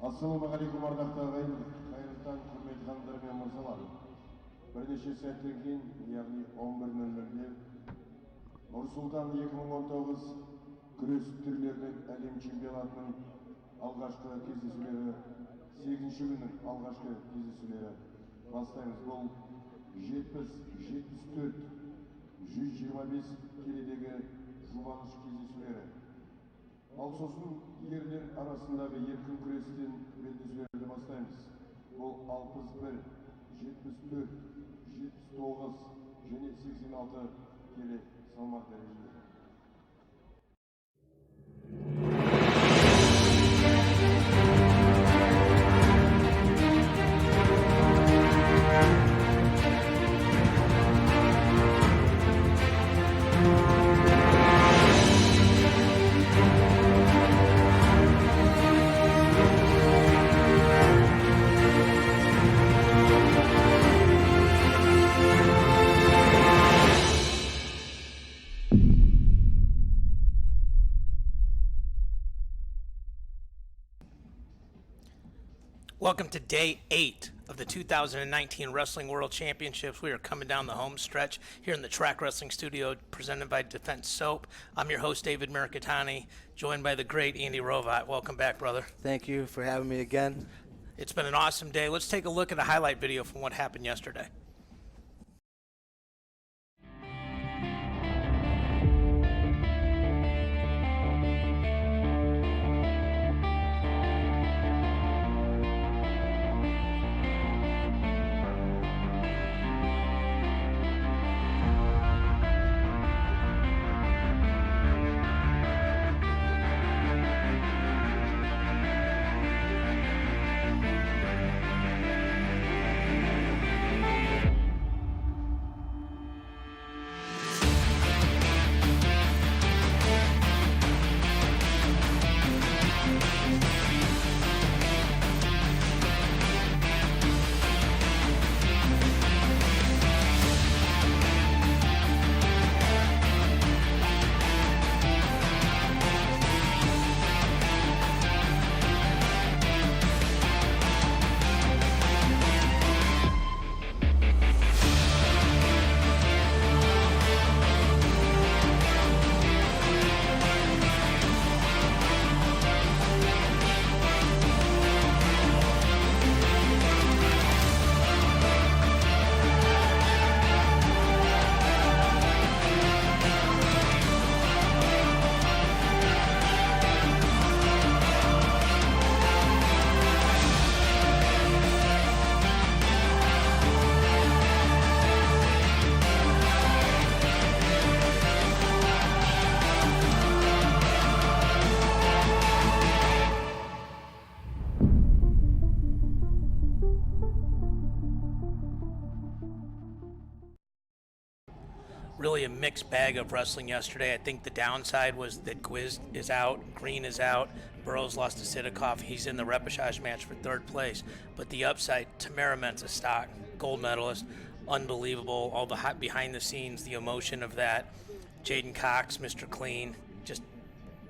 Assalamualaikum ардақты ағайын, қайырлы таң, құрметті ханымдар мен мырзалар. Бірнеше сәттен кейін, яғни 11:00-де Нұр-Сұлтан 2019 күрес түрлерінің әлем чемпионатының алғашқы кездесулері, 8-ші күннің алғашқы кездесулері бастаймыз. Бұл 70-74, 125 келідегі жұбаныш кездесулері. Ал сосын ерлер арасындағы еркін күрестен белдесулерді бастаймыз. Бұл 61, 74, 79 және 86 келі салмақ дәрежелері. Welcome to Day 8 of the 2019 Wrestling World Championships. We are coming down the home stretch here in the Track Wrestling Studio, presented by Defense Soap. I'm your host, David Mercatani, joined by the great Andy Rovat. Welcome back, brother. Thank you for having me again. It's been an awesome day. Let's take a look at a highlight video from what happened yesterday. Really a mixed bag of wrestling yesterday. I think the downside was that Gwiz is out, Green is out, Burroughs lost to Sidikoff. He's in the repechage match for third place. But the upside, Tamara Mensah-Stock, gold medalist, unbelievable. All the hot behind the scenes, the emotion of that. Jaden Cox, Mr. Clean, just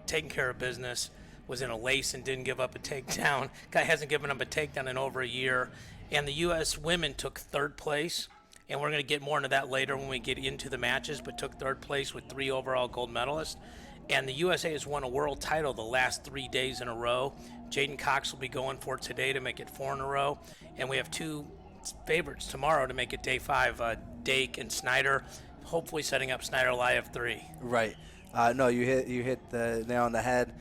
taking care of business. Was in a lace and didn't give up a takedown. Guy hasn't given up a takedown in over a year. And the U.S. women took third place. And we're going to get more into that later when we get into the matches, but took third place with 3 overall gold medalists. And the USA has won a world title the last 3 days in a row. Jaden Cox will be going for it today to make it 4 in a row. And we have 2 favorites tomorrow to make it day 5, Dake and Snyder, hopefully setting up Snyder Live 3. Right. No, you hit the nail on the head.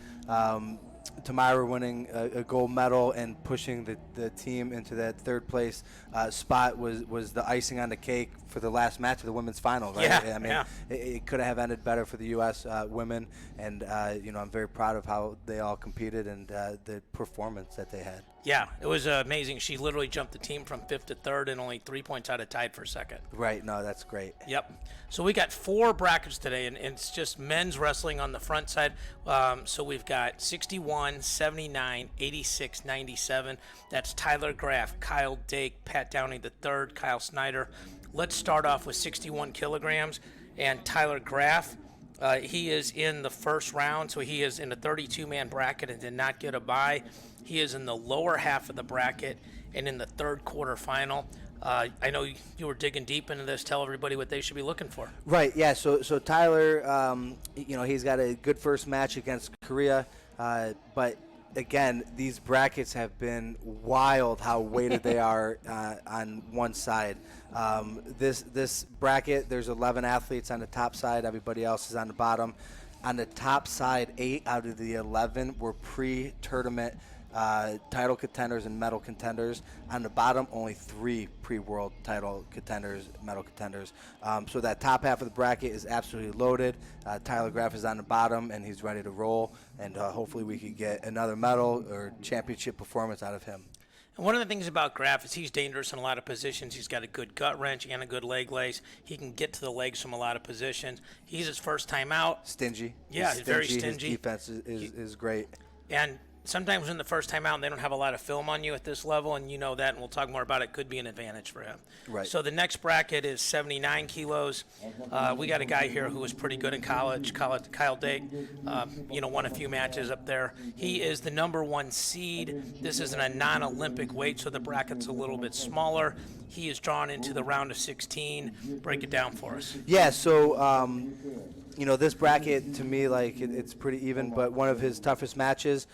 Tamara winning a gold medal and pushing the team into that third place spot was the icing on the cake for the last match of the women's final, right? Yeah, I mean, yeah. it could have ended better for the U.S. Women, and I'm very proud of how they all competed and the performance that they had. Yeah, it was amazing. She literally jumped the team from 5th to 3rd and only 3 points out of tied for 2nd. Right, no, that's great. Yep. So we got 4 brackets today, and it's just men's wrestling on the front side. So we've got 61, 79, 86, 97. That's Tyler Graff, Kyle Dake, Pat Downey III, Kyle Snyder. Let's start off with 61 kilograms. And Tyler Graff, He is in the first round, so he is in a 32-man bracket and did not get a bye. He is in the lower half of the bracket and in the third quarterfinal. I know you were digging deep into this. Tell everybody what they should be looking for. Right, yeah. So Tyler, he's got a good first match against Korea, but again, these brackets have been wild how weighted they are on one side. This bracket, there's 11 athletes on the top side. Everybody else is on the bottom. On the top side, 8 out of the 11 were pre-tournament title contenders and medal contenders. On the bottom, only 3 pre-world title contenders, medal contenders. So that top half of the bracket is absolutely loaded. Tyler Graff is on the bottom, and he's ready to roll. And hopefully we can get another medal or championship performance out of him. And one of the things about Graff is he's dangerous in a lot of positions. He's got a good gut wrench and a good leg lace. He can get to the legs from a lot of positions. He's his first time out. Stingy. Yeah, he's very stingy. His defense is great. And sometimes when the first time out and they don't have a lot of film on you at this level, and you know that, and we'll talk more about it, could be an advantage for him. Right. So the next bracket is 79 kilos. We got a guy here who was pretty good in college, Kyle Dake, won a few matches up there. He is the number 1 seed. This isn't a non-Olympic weight, so the bracket's a little bit smaller. He is drawn into the round of 16. Break it down for us. Yeah, so this bracket, to me, it's pretty even, but one of his toughest matches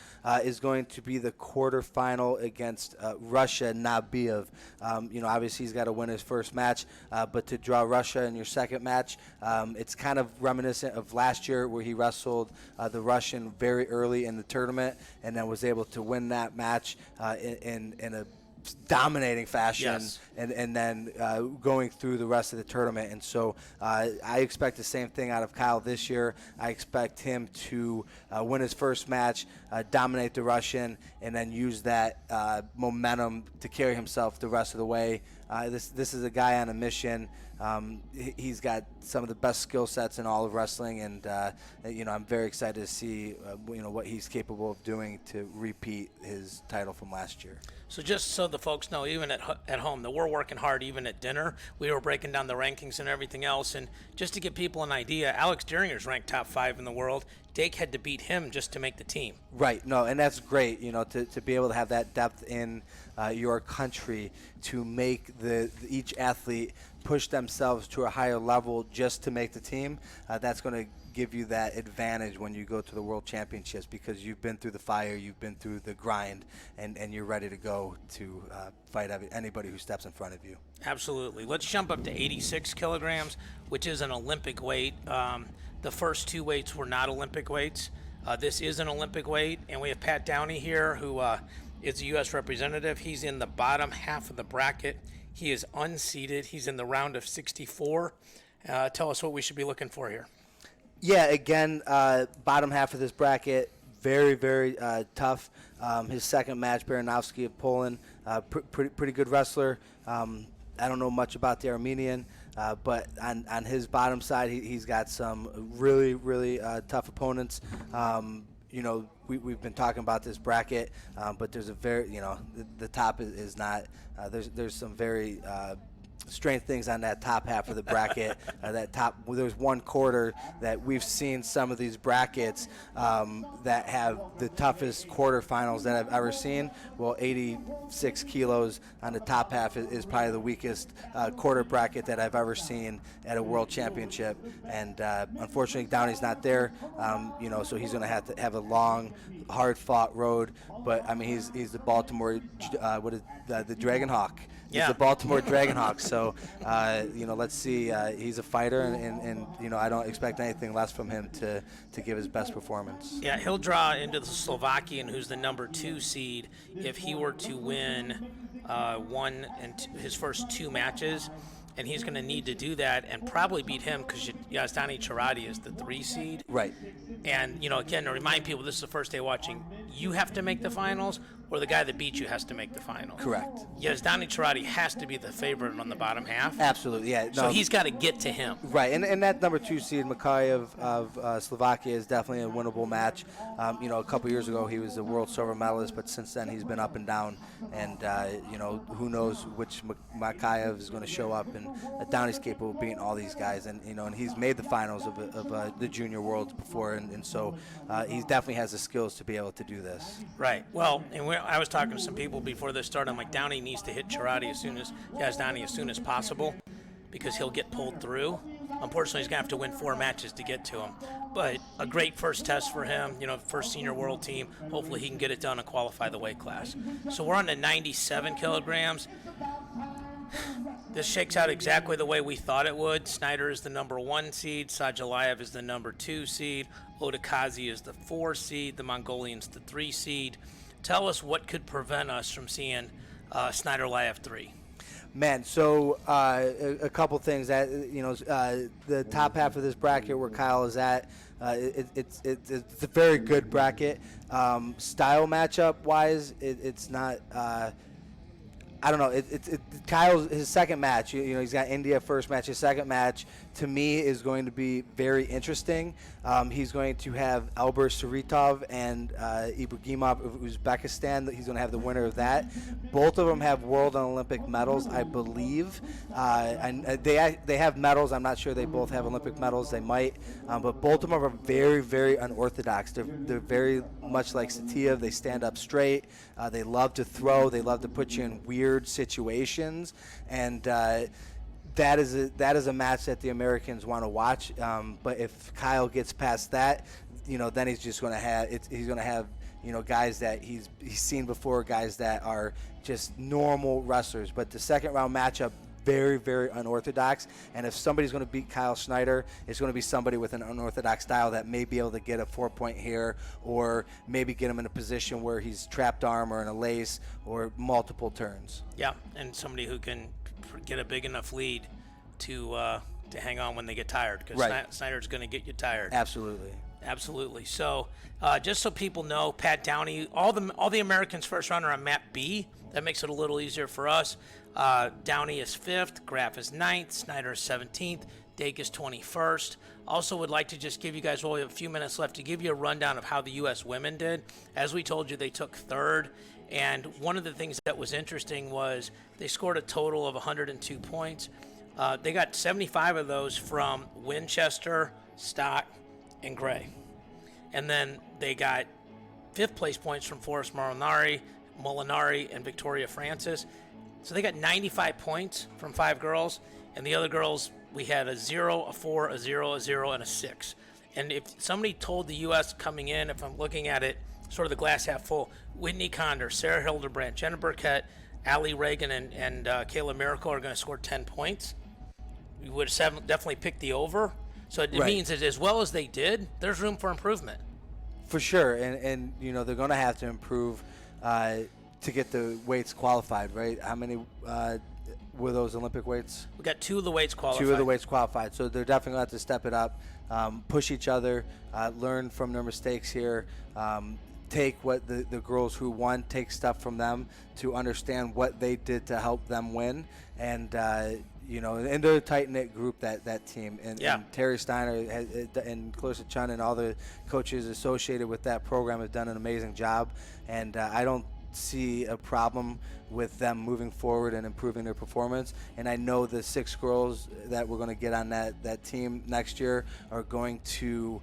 is going to be the quarterfinal against Russia, Nabiev. Obviously he's got to win his first match, but to draw Russia in your second match, it's kind of reminiscent of last year where he wrestled the Russian very early in the tournament and then was able to win that match in a dominating fashion. Yes. and then going through the rest of the tournament. And so I expect the same thing out of Kyle this year. I expect him to win his first match, dominate the Russian, and then use that momentum to carry himself the rest of the way. This is a guy on a mission. He's got some of the best skill sets in all of wrestling, and I'm very excited to see what he's capable of doing to repeat his title from last year. So just so the folks know, even at home, that we're working hard. Even at dinner, we were breaking down the rankings and everything else. And just to give people an idea, Alex Dieringer's ranked top 5 in the world. Dake had to beat him just to make the team. Right. No, and that's great. To be able to have that depth in your country to make each athlete push themselves to a higher level just to make the team. That's going to give you that advantage when you go to the World Championships, because you've been through the fire, you've been through the grind, and you're ready to go to fight anybody who steps in front of you. Absolutely. Let's jump up to 86 kilograms, which is an Olympic weight. The first 2 weights were not Olympic weights. This is an Olympic weight, and we have Pat Downey here, who is a U.S. representative. He's in the bottom half of the bracket. He is unseeded. He's in the round of 64. Tell us what we should be looking for here. Yeah, again, bottom half of this bracket, very, very tough. His second match, Baranovsky of Poland, pretty good wrestler. I don't know much about the Armenian, but on his bottom side, he's got some really, really tough opponents. We've been talking about this bracket, but there's a very, the top is not, there's some very strange things on that top half of the bracket. There's one quarter that we've seen some of these brackets that have the toughest quarterfinals that I've ever seen. Well, 86 kilos on the top half is probably the weakest quarter bracket that I've ever seen at a world championship. And unfortunately, Downey's not there, so he's going to have a long, hard-fought road. But I mean, he's the Baltimore, the Dragonhawk. He's the Baltimore Dragonhawks. So, let's see. He's a fighter, and I don't expect anything less from him to give his best performance. Yeah, he'll draw into the Slovakian, who's the number 2 seed, if he were to win his first 2 matches. And he's going to need to do that and probably beat him, because Yazdani Charati is the 3 seed. Right. And, again, to remind people, this is the first day watching, you have to make the finals, or the guy that beat you has to make the finals. Correct. Yazdani Charati has to be the favorite on the bottom half. Absolutely, yeah. So he's got to get to him. Right, and that number 2 seed, Makayev of Slovakia, is definitely a winnable match. A couple years ago he was a world silver medalist, but since then he's been up and down. And, who knows which Makayev is going to show up in then Downey's capable of beating all these guys, and and he's made the finals of the junior worlds before, and so he definitely has the skills to be able to do this. Right. Well, and I was talking to some people before this started. I'm like, Downey needs to hit Charati as soon as possible, because he'll get pulled through. Unfortunately, he's going to have to win 4 matches to get to him. But a great first test for him, first senior world team. Hopefully he can get it done and qualify the weight class. So we're on to 97 kilograms. This shakes out exactly the way we thought it would. Snyder is the number 1 seed. Sajalayev is the number 2 seed. Otakazi is the 4 seed. The Mongolian's the 3 seed. Tell us what could prevent us from seeing Snyder-Layev 3. Man, so a couple things that the top half of this bracket where Kyle is at, it's a very good bracket. Style matchup wise, it's not. I don't know. Kyle's his second match. He's got India first match. His second match to me is going to be very interesting. He's going to have Elber Saritov and Ibragimov of Uzbekistan. He's going to have the winner of that. Both of them have world and Olympic medals, I believe. And they have medals. I'm not sure they both have Olympic medals. They might, but both of them are very, very unorthodox. They're very much like Satiev. They stand up straight. They love to throw. They love to put you in weird situations, and that is a match that the Americans want to watch. But if Kyle gets past that, then he's going to have guys that he's seen before, guys that are just normal wrestlers. But the second round matchup, very, very unorthodox. And if somebody's going to beat Kyle Snyder, it's going to be somebody with an unorthodox style that may be able to get a 4-point here, or maybe get him in a position where he's trapped arm or in a lace or multiple turns. Yeah, and somebody who can get a big enough lead to hang on when they get tired, because Snyder's going to get you tired. Absolutely. So just so people know, Pat Downey, all the Americans first round are on map B. That makes it a little easier for us. Downey is 5th, Graf is 9th, Snyder is 17th, Dake is 21st. Also would like to just give you guys, we have a few minutes left, to give you a rundown of how the U.S. women did. As we told you, they took 3rd, and one of the things that was interesting was they scored a total of 102 points. They got 75 of those from Winchester, Stock, and Gray. And then they got 5th place points from Forrest Molinari, and Victoria Francis. So they got 95 points from 5 girls, and the other girls, we had a 0, a 4, a 0, a 0, and a 6. And if somebody told the U.S. coming in, if I'm looking at it, sort of the glass half full, Whitney Condor, Sarah Hildebrand, Jenna Burkett, Allie Reagan, and Kayla Miracle are going to score 10 points, we would have definitely picked the over. So it means that as well as they did, there's room for improvement. For sure, and they're going to have to improve to get the weights qualified, right? How many were those Olympic weights? We got 2 of the weights qualified. 2 of the weights qualified. So they're definitely going to have to step it up, push each other, learn from their mistakes here, take what the girls who won, take stuff from them to understand what they did to help them win. And, and they're a tight-knit group, that team. And Terry Steiner and Clarissa Chun and all the coaches associated with that program have done an amazing job. And I don't see a problem with them moving forward and improving their performance. And I know the 6 girls that we're going to get on that team next year are going to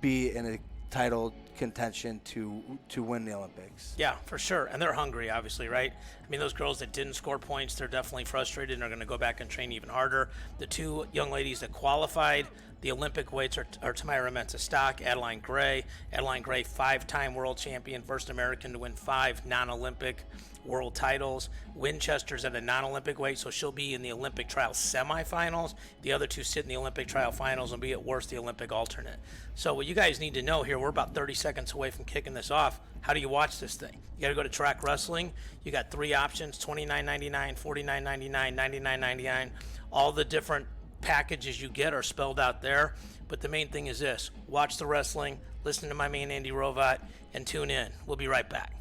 be in a title contention to win the Olympics. Yeah, for sure. And they're hungry, obviously, right? I mean, those girls that didn't score points, they're definitely frustrated and are going to go back and train even harder. The 2 young ladies that qualified the Olympic weights are Tamara Mensah-Stock, Adeline Gray. Adeline Gray, 5-time world champion, first American to win 5 non-Olympic world titles. Winchester's at a non-Olympic weight, so she'll be in the Olympic trial semifinals. The other 2 sit in the Olympic trial finals and be at worst the Olympic alternate. So what you guys need to know here, we're about 30 seconds away from kicking this off. How do you watch this thing? You got to go to Track Wrestling. You got 3 options, $29.99, $49.99, $99.99. All the different packages you get are spelled out there. But the main thing is this: watch the wrestling, listen to my man Andy Rovat, and tune in. We'll be right back.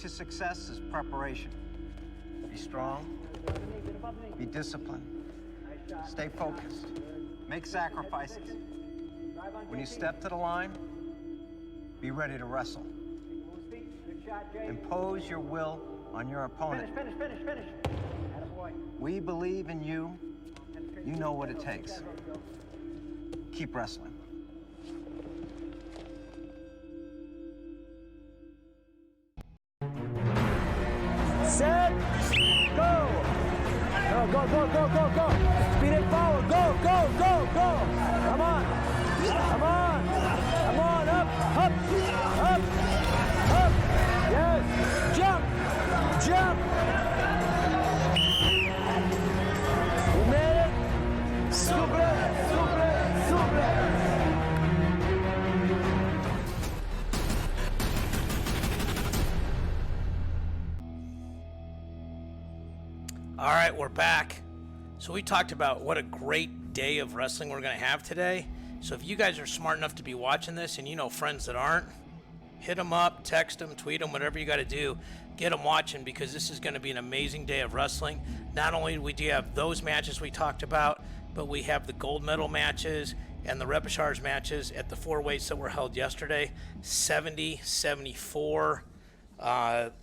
to success is preparation. Be strong, be disciplined, stay focused, make sacrifices. When you step to the line, be ready to wrestle. Impose your will on your opponent. Finish. We believe in you. You know what it takes. Keep wrestling. Set, go! Go! Speed it forward, go! Come on! Up! Yes! Jump! You made it! Super! All right, we're back. So we talked about what a great day of wrestling we're going to have today. So if you guys are smart enough to be watching this and you know friends that aren't, hit them up, text them, tweet them, whatever you got to do. Get them watching because this is going to be an amazing day of wrestling. Not only do you have those matches we talked about, but we have the gold medal matches and the Repechage matches at the 4 weights that were held yesterday. 70, 74,